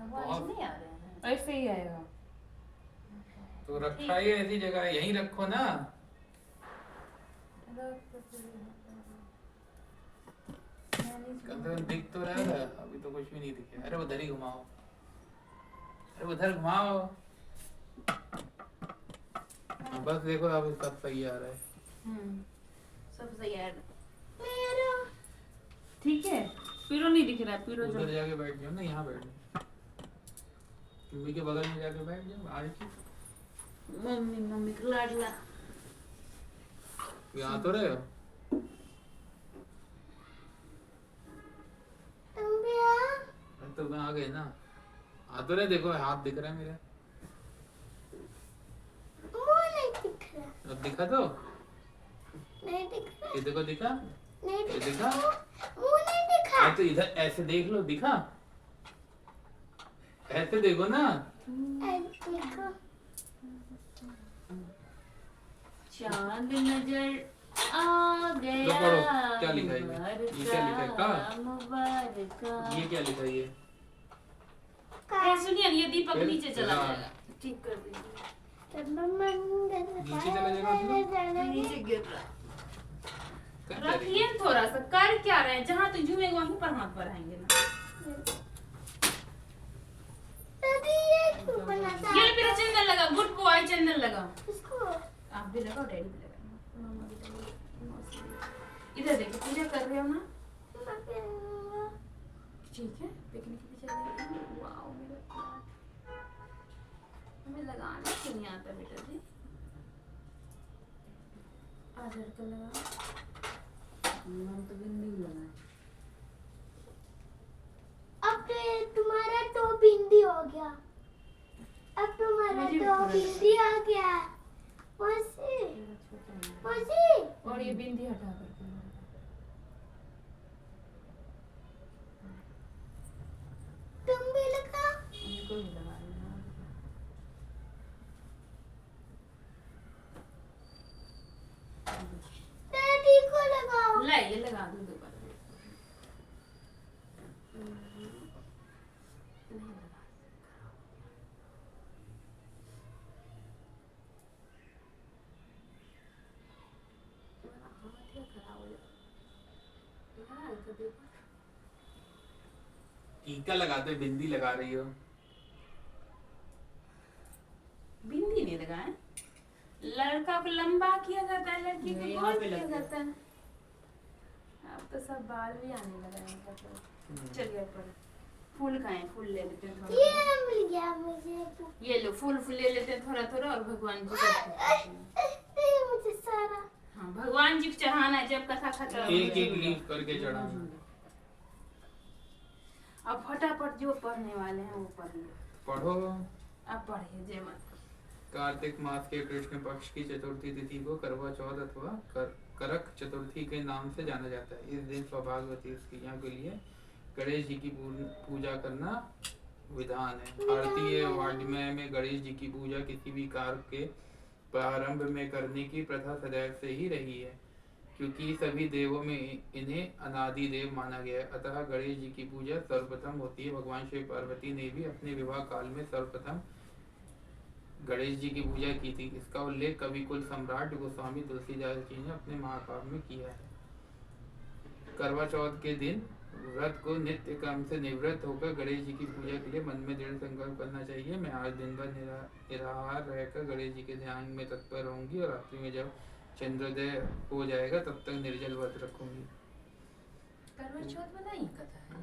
Voice नहीं आ रहे हैं। ऐसे ही आएगा। तो रखा ही ऐसी जगह है, यहीं रखो ना। कम से कम दिख तो रहा है, अभी तो कुछ भी नहीं दिखे। अरे उधर ही घुमाओ, अरे उधर घुमाओ। बस देखो अब सब सही आ रहा है। सब सही आ रहा है। ठीक है, पीरो नहीं दिख रहा है, पीरो उधर जाके बैठ जाओ ना, यहाँ बैठ जाओ, मम्मी के बगल में जाके बैठ जाओ। आज की मम्मी का लाडला। यहाँ तो रहे हो। तो मैं आ गए ना, आ तो रहे। देखो हाथ दिख रहा है मेरा, अब दिखा तो नहीं दिख रहा। ये देखो, दिखा नहीं ये दिख दिखा। वो नहीं दिखा। तो इधर ऐसे देख लो, दिखा। ऐसे देखो ना। देखो चांद नजर आ गया। लो पढ़ो, क्या लिखा है ये क्या लिखा है? का ये क्या लिखा है ये? सुनिए, ये दीपक फिर? नीचे चला हाँ। जाएगा, ठीक कर दीजिए। नीचे चला जाएगा। नीचे गिर रहा। कर क्या रही रखिए है? थोड़ा सा, कर क्या रहे हैं? जहाँ तू झूमेगा वहीं पर हाथ बढ़ाएंगे ना। ये लो, मेरा चंदन लगा। गुड बॉय, चंदन लगा। आप भी लगाओ, डैडी भी लगाएंगे, मामा भी लगाएंगे। इधर देखो, पूजा कर रहे हो ना? ठीक है, पिकनिक भी चलेंगे। वाओ मेरा प्यार। हमें लगाना क्यों नहीं आता बेटा जी? आधार का लगा। हम तो बिंदी लगाए। अब तुम्हारा तो बिंदी हो गया। अब तुम्हारा मुझे भी तो पूरा बिंदी आ गया। मौसी मौसी और ये बिंदी हटा करके तुम भी लगा। इनको भी लगा लेना। डैडी को लगाओ। ला, ये लगा दूं दोबारा। टीका लगाते बिंदी लगा रही हो। बिंदी नहीं लगाए। लड़का को लंबा किया जाता है, लड़की को यहाँ गोल पे किया लग गया। जाता है। अब तो सब बाल भी आने लगा है इनका तो। चलिए पर फूल खाएं, फूल ले लेते हैं थोड़ा। ये मिल गया मुझे। ये लो, फूल फूल ले लेते हैं थोड़ा थोड़ा, और भगवान जी को। मुझे सारा। हाँ, भगवान जी को चढ़ाना है जब कथा खत्म हो एक जाए। एक लीफ करके चढ़ाना। अब फटाफट जो पढ़ने वाले हैं वो पढ़ लो। पढ़ो। अब पढ़िए जय माता। कार्तिक मास के कृष्ण पक्ष की चतुर्थी तिथि को करवा चौथ अथवा करक चतुर्थी के नाम से जाना जाता है। इस दिन सौभाग्यवती स्त्रियों के लिए गणेश जी की पूजा करना विधान है। भारतीय वाङ्मय में गणेश जी की पूजा किसी भी कार्य के प्रारंभ में करने की प्रथा सदैव से ही रही है, क्योंकि सभी देवों में इन्हें अनादि देव माना गया है। अतः गणेश जी की पूजा सर्वप्रथम होती है। भगवान शिव पार्वती ने भी अपने विवाह काल में सर्वप्रथम गणेश जी की पूजा की थी। इसका उल्लेख कवि कुल सम्राट गोस्वामी तुलसीदास जी ने अपने महाकाव्य में किया है। करवा चौथ के दिन व्रत को नित्य कर्म से निवृत्त होकर गणेश जी की पूजा के लिए मन में दृढ़ संकल्प करना चाहिए। मैं आज दिन भर निराहार रहकर गणेश जी के ध्यान में तत्पर रहूंगी और रात्रि में जब चंद्रोदय हो जाएगा तब तक निर्जल व्रत रखूंगी। करवा चौथ में नहीं कथा है।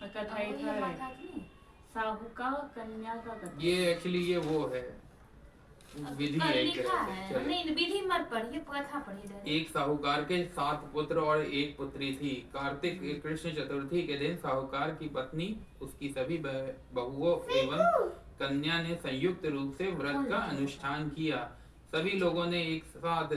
कथा एक ये है, माता की नहीं? साहू का कन्या का कथा। ये एक्चुअली ये वो है विधि है एक लिखा तरह से। है। चलो। नहीं, विधि मत पढ़िए, कथा पढ़िए। एक साहूकार के 7 पुत्र और 1 पुत्री थी। कार्तिक कृष्ण चतुर्थी के दिन साहूकार की पत्नी, उसकी सभी बहुओं एवं कन्या ने संयुक्त रूप से व्रत का अनुष्ठान किया। सभी लोगों ने एक साथ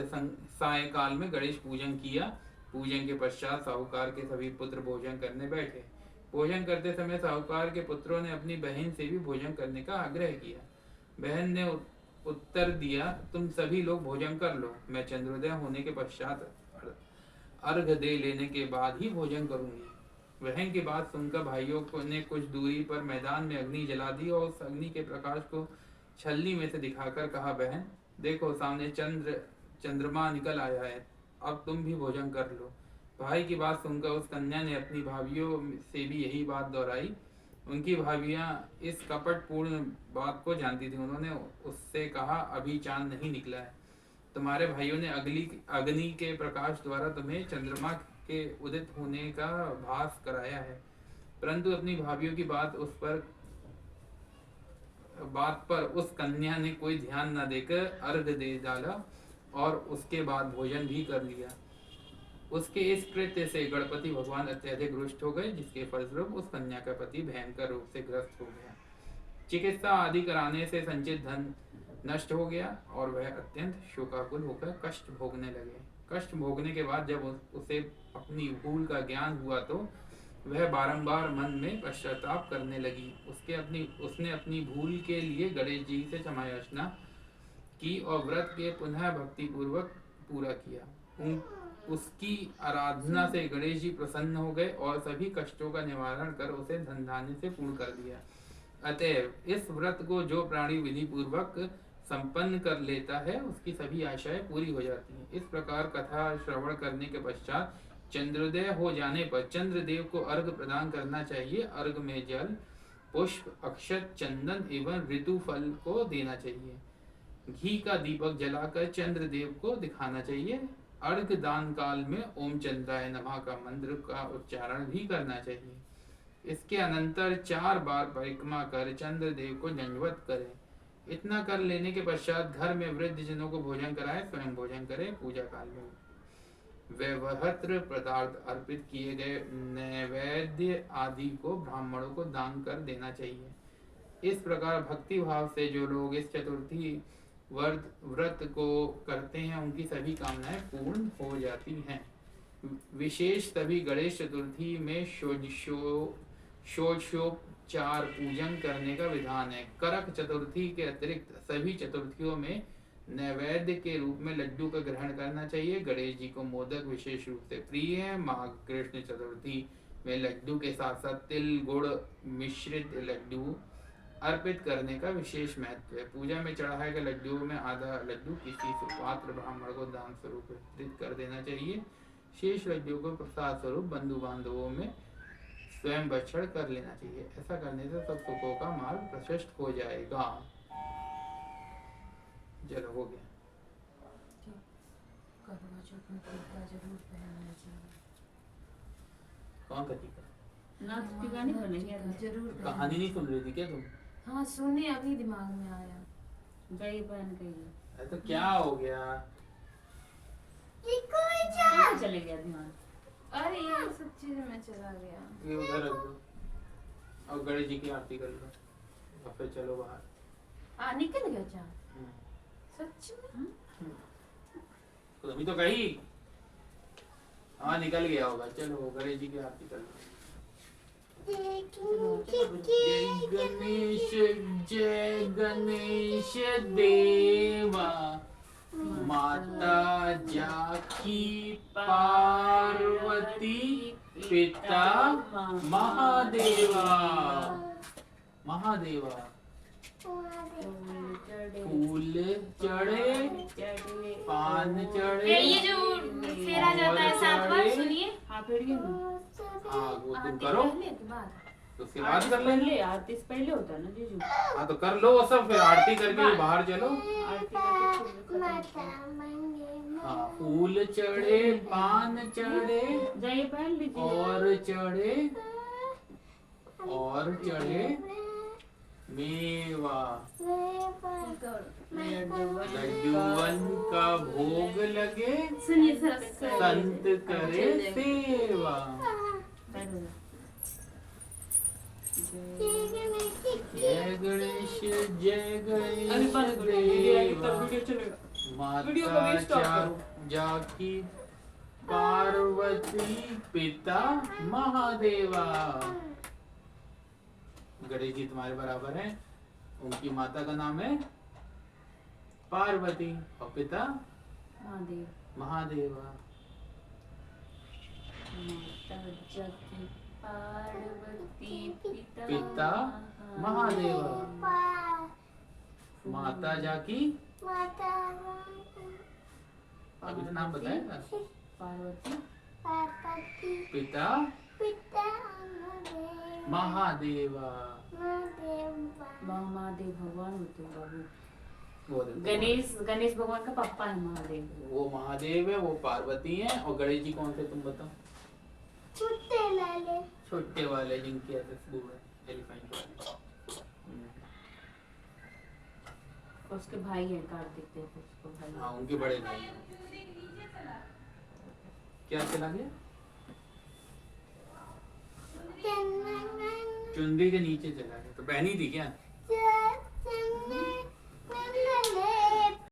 सायंकाल में गणेश पूजन किया। पूजन के पश्चात साहूकार के सभी पुत्र भोजन करने बैठे। भोजन करते समय साहूकार के पुत्रों ने अपनी बहन से भी भोजन करने का आग्रह किया। बहन ने उत्तर दिया, तुम सभी लोग भोजन कर लो, मैं चंद्रोदय होने के पश्चात अर्घ दे लेने के बाद ही भोजन करूंगी। बहन की बात सुनकर भाइयों को ने कुछ दूरी पर मैदान में अग्नि जला दी और उस अग्नि के प्रकाश को छलनी में से दिखाकर कहा, बहन देखो सामने चंद्रमा निकल आया है, अब तुम भी भोजन कर लो। भाई की बात सुनकर उस कन्या ने अपनी भाभियों से भी यही बात दोहराई। उनकी भाभियां इस कपटपूर्ण बात को जानती थी। उन्होंने उससे कहा, अभी चांद नहीं निकला है, तुम्हारे भाइयों ने अग्नि के प्रकाश द्वारा तुम्हें चंद्रमा के उदित होने का भास कराया है। परंतु अपनी भाभियों की बात पर उस कन्या ने कोई ध्यान न देकर अर्घ दे डाला और उसके बाद भोजन भी कर लिया। उसके इस कृत्य से गणपति भगवान अत्यधिक रुष्ट हो गए, जिसके फलस्वरूप उस कन्या का पति भयंकर रोग से ग्रस्त हो गया। चिकित्सा आदि कराने से संचित धन नष्ट हो गया और वह अत्यंत शोकाकुल होकर कष्ट भोगने लगे। कष्ट भोगने के बाद जब उसे अपनी भूल का ज्ञान हुआ तो वह बारंबार मन में पश्चाताप करने लगी। उसने अपनी भूल के लिए गणेश जी से क्षमा याचना की और व्रत के पुनः भक्ति पूर्वक पूरा किया। उसकी आराधना से गणेश जी प्रसन्न हो गए और सभी कष्टों का निवारण कर उसे धन धान्य से पूर्ण कर दिया। अतएव इस व्रत को जो प्राणी विधि पूर्वक संपन्न कर लेता है, उसकी सभी आशाएं पूरी हो जाती हैं। इस प्रकार कथा श्रवण करने के पश्चात चंद्रोदय हो जाने पर चंद्रदेव को अर्घ प्रदान करना चाहिए। अर्घ में जल, पुष्प, अक्षत, चंदन एवं ऋतु फल को देना चाहिए। घी का दीपक जलाकर चंद्रदेव को दिखाना चाहिए। अर्घ दान काल में ओम चंद्राय नमः का मंत्र का उच्चारण भी करना चाहिए। इसके अनंतर 4 बार परिक्रमा कर चंद्रदेव को दंडवत करें। इतना कर लेने के पश्चात घर में वृद्ध जनों को भोजन कराएं, स्वयं भोजन करें। पूजा काल में व्यवहत्र पदार्थ अर्पित किए गए नैवेद्य आदि को ब्राह्मणों को दान कर देना चाहिए। इस प्रकार भक्ति भाव से जो लोग इस चतुर्थी व्रत को करते हैं, उनकी सभी कामनाएं पूर्ण हो जाती हैं। विशेष तभी गणेश चतुर्थी में षोडशोपचार पूजन करने का विधान है। करक चतुर्थी के अतिरिक्त सभी चतुर्थियों में नैवेद्य के रूप में लड्डू का ग्रहण करना चाहिए। गणेश जी को मोदक विशेष रूप से प्रिय है। माघ कृष्ण चतुर्थी में लड्डू के साथ साथ तिल गुड़ मिश्रित लड्डू अर्पित करने का विशेष महत्व है। पूजा में चढ़ाए गए लड्डुओं में आधा लड्डू किसी सुपात्र ब्राह्मण को दान स्वरूप वितरित कर देना चाहिए। शेष लड्डुओं को प्रसाद स्वरूप बंधु बांधवों में स्वयं भक्षण कर लेना चाहिए। ऐसा करने से सब सुखों का मार्ग प्रशस्त हो जाएगा। चलो हो गया। कौन का टीका? नाथ की गानी बनेगी जरूर कहानी नहीं सुन रही थी क्या तुम? हाँ सुनने अभी दिमाग में आया। गई बहन गई तो क्या हो गया? चले गया ध्यान। अरे ये सब चीज में चला गया। ये उधर रख दो और गणेश जी की आरती कर लो और फिर चलो बाहर। निकल गया चाँद सच में? तो अभी तो कही हाँ निकल गया होगा। चलो गणेश जी की आरती कर लो। जय गणेश देवा माता जाकी पार्वती पिता महादेवा। महादेवा फूल चढ़े पान चढ़े। ये जो फेरा जाता है 7 बार, सुनिए। हाँ फेरिए ना। हाँ वो तुम करो तो उसके बाद कर पहले लेंगे। आरती से पहले होता है ना जीजू। हाँ तो कर लो वो सब, फिर आरती करके बाहर चलो। आरती का हाँ फूल चढ़े पान चढ़े जाइए पहन लीजिए। और चढ़े मेवा लड्डूवन का भोग लगे सुनिए संत करे सेवा। जय गणेश देवा माता जाकी पार्वती पिता महादेवा। गणेश जी तुम्हारे बराबर हैं। उनकी माता का नाम है पार्वती और पिता महादेव। महादेवा। माता जगती पार्वती पिता महादेव। माता जाकी माता अभी तो नाम बताया था। पार्वती पार्वती पिता पिता महादेवा। महादेव भगवान होते हैं बाबू। वो देखो, गणेश भगवान का पापा है महादेव। वो महादेव है, वो पार्वती है, और गणेश जी कौन से तुम बताओ? छुट्टे लाले छोटे वाले जिनकी ऐसे सूंड है, एलिफेंट वाले। उसके भाई है कार्तिक थे उसको भाई। हाँ उनके बड़े भाई हैं। क्या चला गया? चुंदी के नीचे चला गया, तो पहनी थी क्या?